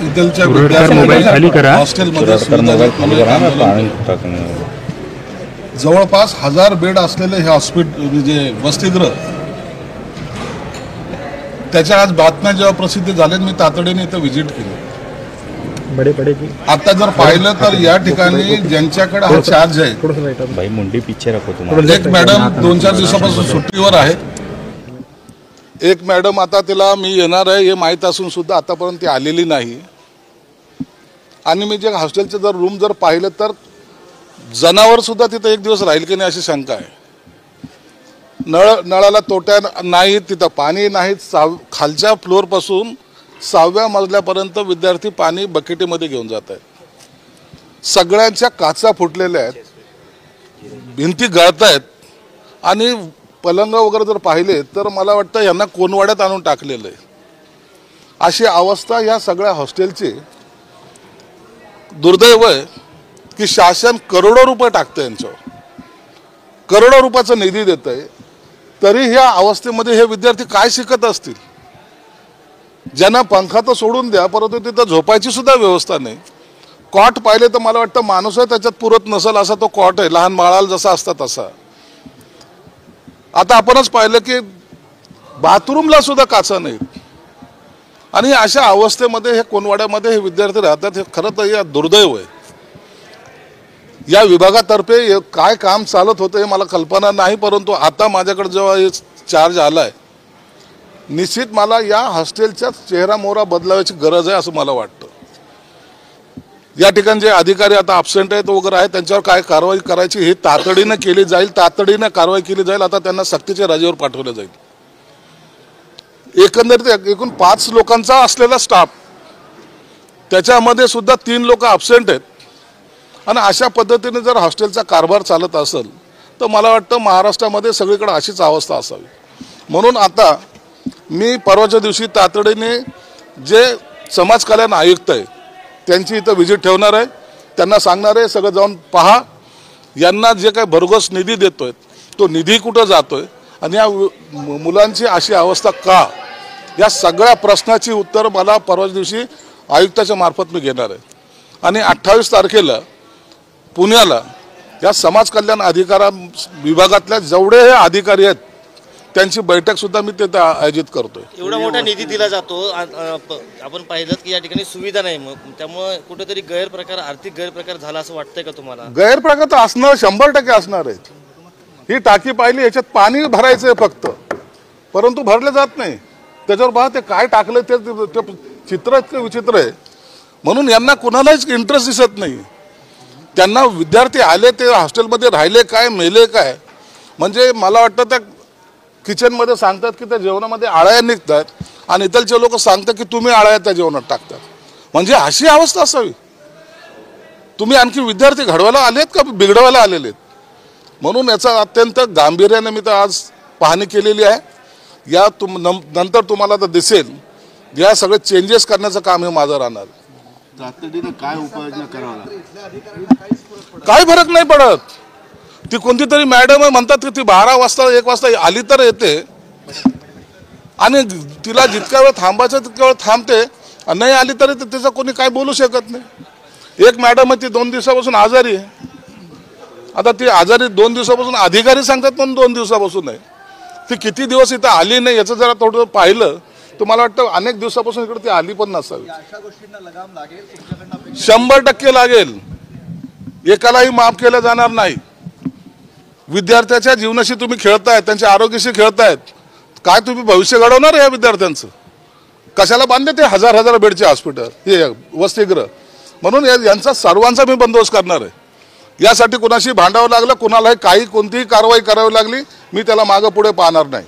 इथलच्या जवळपास 1000 बेड असलेले हे हॉस्पिटल म्हणजे वसतिगृह, त्याच्या आज बातम्या जेव्हा प्रसिद्ध झाल्या मी तातडीने इथं व्हिजिट केली. आता जर पाहिलं तर या ठिकाणी ज्यांच्याकडे हा चार्ज आहे, एक मॅडम 2-4 दिवसापासून सुट्टीवर आहे. एक मॅडम आता तिला मी येणार आहे हे माहीत असून सुद्धा आतापर्यंत ती आलेली नाही. आणि मी जे हॉस्टेलचे जर रूम जर पाहिलं तर जनावर सुद्धा तिथं एक दिवस राहील की नाही अशी शंका आहे. नळाला तोट्या नाही, तिथं पाणी नाही. खालच्या फ्लोअरपासून 6व्या मजल्यापर्यंत विद्यार्थी पाणी बकेटीमध्ये घेऊन जात आहेत. सगळ्यांच्या काचा फुटलेल्या आहेत, भिंती गळत आहेत आणि पलंग वगैरे जर पाहिले तर मला वाटतं यांना कोनवाड्यात आणून टाकलेलं आहे. अशी अवस्था या सगळ्या हॉस्टेलची. दुर्दैव आहे की शासन करोडो रुपये टाकतं यांच्यावर, करोडो रुपयाचा निधी देत आहे, तरी ह्या अवस्थेमध्ये हे विद्यार्थी काय शिकत असतील. ज्यांना पंखा तर सोडून द्या, परंतु तिथं झोपायची सुद्धा व्यवस्था नाही. कॉट पाहिले तर मला वाटतं माणूस आहे त्याच्यात पुरत नसेल असा तो कॉट आहे, लहान बाळाला जसा असता तसा. आता आपणच पाहिलं की बाथरूमला सुद्धा काचा नाहीत. आणि अशा अवस्थेमध्ये हे कोनवाड्यामध्ये हे विद्यार्थी राहतात. हे खरं तर या दुर्दैव आहे. या विभागातर्फे काय काम चालत होतं हे मला कल्पना नाही, परंतु आता माझ्याकडे जेव्हा हे चार्ज आलाय, निश्चित मला या हॉस्टेलचा चेहरा मोहरा बदलावायची गरज आहे असं मला वाटतं. या ठिकाणी जे अधिकारी आता अब्सेंट आहेत वगैरे आहेत त्यांच्यावर काय कारवाई करायची हे तातडीनं केली जाईल, तातडीनं कारवाई केली जाईल. आता त्यांना सक्तीच्या रजेवर पाठवलं जाईल. एकंदरीत एकूण 5 लोकांचा असलेला स्टाफ, त्याच्यामध्ये सुद्धा 3 लोक अब्सेंट आहेत. आणि अशा पद्धतीने जर हॉस्टेलचा कारभार चालत असेल तर मला वाटतं महाराष्ट्रामध्ये सगळीकडे अशीच अवस्था असावी. म्हणून आता मी परवाच्या दिवशी तातडीने जे समाज कल्याण आयुक्त आहे त्यांची इथं व्हिजिट ठेवणार आहे. त्यांना सांगणार आहे सगळं जाऊन पहा, यांना जे काही भरघोस निधी देतोय तो निधी कुठं जातोय आणि या मुलांची अशी अवस्था का, या सगळ्या प्रश्नाची उत्तर मला परवाच्या दिवशी आयुक्ताच्या मार्फत मी घेणार आहे. आणि 28 तारखेला पुण्याला या समाज कल्याण अधिकारा विभागातल्या जेवढे हे अधिकारी आहेत त्यांची बैठक सुद्धा मी तिथे आयोजित करतोय. एवढा मोठा निधी दिला जातो, आपण पाहिलं की या ठिकाणी सुविधा नाही, मग त्यामुळे कुठेतरी गैरप्रकार, आर्थिक गैरप्रकार झाला असं वाटतंय का तुम्हाला? गैरप्रकार तर असणं 100% असणार आहेत. ही टाकी पाहिली, याच्यात पाणी भरायचंय फक्त, परंतु भरले जात नाही. त्याच्यावर पहा ते काय टाकलं ते चित्र इतकं विचित्र आहे. म्हणून यांना कुणालाच इंटरेस्ट दिसत नाही. त्यांना विद्यार्थी आले ते हॉस्टेलमध्ये राहिले काय, मेले काय. म्हणजे मला वाटतं त्या किचनमध्ये सांगतात की त्या जेवणामध्ये आळ्या निघतात आणि इथलचे लोक सांगतात की तुम्ही आळ्या त्या जेवणात टाकतात. म्हणजे अशी अवस्था असावी. तुम्ही आणखी विद्यार्थी घडवायला आलेत का बिघडवायला आलेले आहेत? म्हणून याचा अत्यंत गांभीर्याने मी तर आज पाहणी केलेली आहे. या नंतर तुम्हाला तर दिसेल या सगळे चेंजेस करण्याचं काम हे माझं राहणार. तातडीने काय उपाययोजना कराव्या, काय फरक नाही पडत. ती कोणती तरी मॅडम म्हणतात की ती 12 वाजता 1 वाजता आली तर येते आणि तिला जितक्या वेळ थांबायचं तितक्या वेळ थांबते, नाही आली तरी तिचं कोणी काय बोलू शकत नाही. एक मॅडम आहे ती 2 दिवसापासून आजारी आहे. आता ती आजारी 2 दिवसापासून अधिकारी सांगतात पण 2 दिवसापासून आहे. ती किती दिवस इथं आली नाही याचं जरा थोडं पाहिलं तर मला वाटतं अनेक दिवसापासून इकडे ती आली पण नसावी. 100% लागेल. एकालाही माफ केलं जाणार नाही. विद्यार्थ्याच्या जीवनाशी तुम्ही खेळताय, त्यांच्या आरोग्याशी खेळतायत. काय तुम्ही भविष्य घडवणार या विद्यार्थ्यांचं? कशाला बांधले ते 1000 बेडचे हॉस्पिटल, हे वसतिगृह? म्हणून यांचा सर्वांचा मी बंदोबस्त करणार आहे. यासाठी कुणाशी भांडावं लागलं, कुणालाही कोणतीही कारवाई करावी लागली, मी त्याला मागं पुढे पाहणार नाही.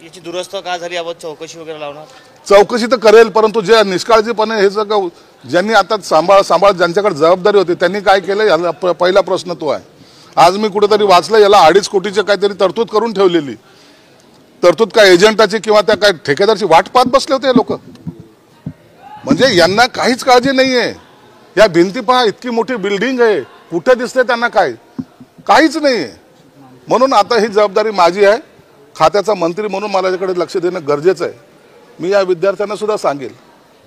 याची दुरुस्त का झाली याबाबत चौकशी वगैरे लावणार? चौकशी तर करेल, परंतु जे निष्काळजीपणे हे सगळं ज्यांनी आता सांभाळ ज्यांच्याकडे जबाबदारी होती त्यांनी काय केलं याला पहिला प्रश्न तो आहे. आज मी कुठेतरी वाचलं याला 2.5 कोटीची काहीतरी तरतूद करून ठेवलेली. तरतूद काय एजंटाची किंवा त्या काय ठेकेदारची वाट पाहत बसले होते लोक. म्हणजे यांना काहीच काळजी नाहीये. या भिंती पहा, इतकी मोठी बिल्डिंग आहे, कुठे दिसते त्यांना? काहीच नाहीये. म्हणून आता ही जबाबदारी माझी आहे. खात्याचा मंत्री म्हणून मला याकडे लक्ष देणं गरजेचं आहे. मी या विद्यार्थ्यांना सुद्धा सांगेल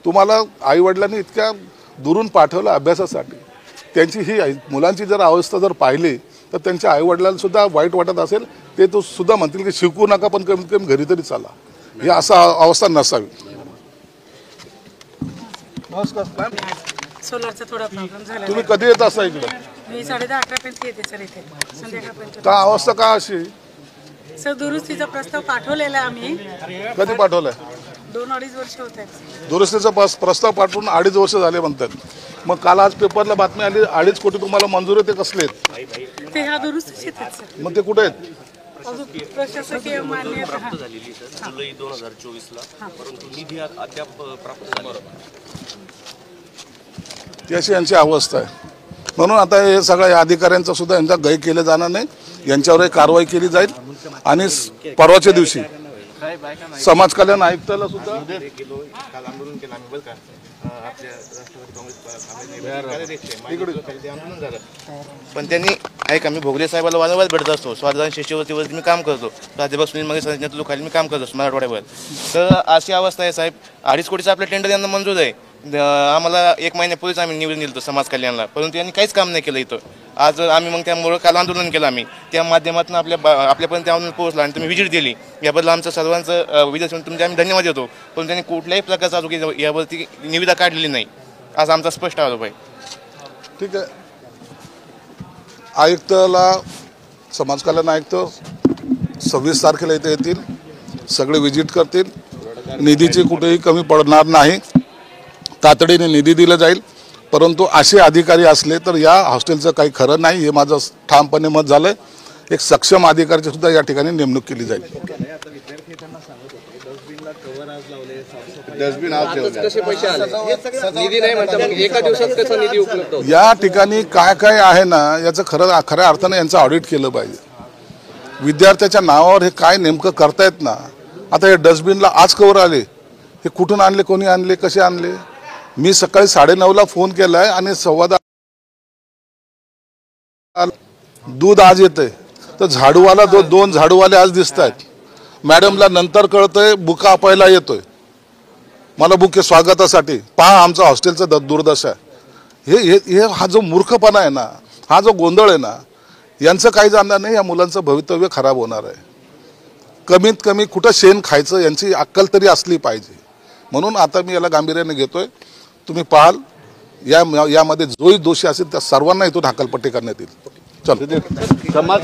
तुम्हाला आईवडिलांनी इतक्या दुरून पाठवलं अभ्यासासाठी, त्यांची ही मुलांची जर अवस्था जर पाहिली तर त्यांच्या आईवडिलांना सुद्धा वाईट वाटत असेल, ते तो सुद्धा म्हणतील की शिकू नका पण कमीत कमी घरी तरी चाला, ही असा अवस्था नसावी. नमस्कार. सोलारचा थोडा प्रॉब्लेम झाला. तुम्ही कधी येत असता इकडे? मी 10:30 पर्यंत येते सर इथे संध्याकाळपर्यंत. का अवस्था का अशी? सर दुरुस्तीचा प्रस्ताव पाठवलेला आम्ही. कधी पाठवलाय? 2-2.5 वर्ष होत आहेत. दुरुस्तीचा प्रस्ताव पाठवून 2.5 वर्ष झाले म्हणतात. मग काल आज पेपरला बातमी आली 2.5 कोटी तुम्हाला मंजूर आहे, ते कसले आहेत? ते ह्या दुरुस्तीचे आहेत सर. मग ते कुठे आहेत? अजून प्रशासकीय मान्यता. झालेली सर जुलै 2024ला, परंतु निधी अद्याप प्राप्त झाला. ती अशी यांची अवस्था आहे. म्हणून आता हे सगळ्या अधिकाऱ्यांचा सुद्धा यांचा गय केलं जाणार नाही, यांच्यावरही कारवाई केली जाईल. आणि परवाच्या दिवशी समाज कल्याण आयुक्ताला सुद्धा काल आंदोलन केलं आम्ही, बरं का, आपल्या राष्ट्रवादी काँग्रेस आंदोलन झालं. पण त्यांनी ऐका, मी भोगले साहेबाला वारंवार भेटत असतो. स्वाधान शिष्यवृत्तीवरती मी काम करतो, प्राध्यापक सुनील मगे नेतृत्वाखाली मी काम करतो मराठवाड्यावर. तर अशी अवस्था आहे साहेब, 2.5 कोटीचं आपलं टेंडर यांना मंजूर आहे. आम्हाला 1 महिन्यापूर्वीच आम्ही निवडून दिलं समाज कल्याणला, परंतु यांनी काहीच काम नाही केलं इथं. आज आम्ही मग त्यामुळं काल आंदोलन केलं आम्ही, त्या माध्यमातून आपल्यापर्यंत आंदोलन पोहोचलं आणि तुम्ही व्हिजिट दिली. याबद्दल आमचं सर्वांचं विजय तुमचे आम्ही धन्यवाद देतो. पण त्यांनी कुठल्याही प्रकारचा अजून यावरती निविदा काढलेली नाही, आज आमचा स्पष्ट आरोप आहे. ठीक आहे. आयुक्ताला समाज कल्याण आयुक्त 26 तारखेला इथे येतील, सगळे व्हिजिट करतील. निधीची कुठेही कमी पडणार नाही, तातडीने निधी दिला जाईल. परंतु असे अधिकारी असले तर या हॉस्टेलचं काही खरं नाही, हे माझं ठामपणे मत झालंय. एक सक्षम अधिकाऱ्याची सुद्धा या ठिकाणी नेमणूक केली जाईल. डस्टबिन आज ठेवले. या ठिकाणी काय काय आहे ना, याचं खऱ्या अर्थानं यांचं ऑडिट केलं पाहिजे. विद्यार्थ्याच्या नावावर हे काय नेमकं करतायत ना. आता हे डस्टबिनला आज कवर आले, हे कुठून आणले, कोणी आणले, कसे आणले? मी सकाळी 9:30ला फोन केलाय आणि 10:15 दूध आज येतंय. तर झाडूवाला 2 झाडूवाले आज दिसत आहेत. मॅडमला नंतर कळतंय बुका पहिला येतोय, मला बुके स्वागतासाठी. पहा आमचा हॉस्टेलचा दुर्दशा आहे. हे हा जो मूर्खपणा आहे ना, हा जो गोंधळ आहे ना, यांचं काही जाणणार नाही. या मुलांचं भवितव्य खराब होणार आहे. कमीत कमी कुठं शेण खायचं यांची अक्कल तरी असली पाहिजे. म्हणून आता मी याला गांभीर्याने घेतोय. तुम्ही पाहाल यामध्ये जोही दोषी असेल त्या सर्वांना इथून हकालपट्टी करण्यात येईल. चल. समाज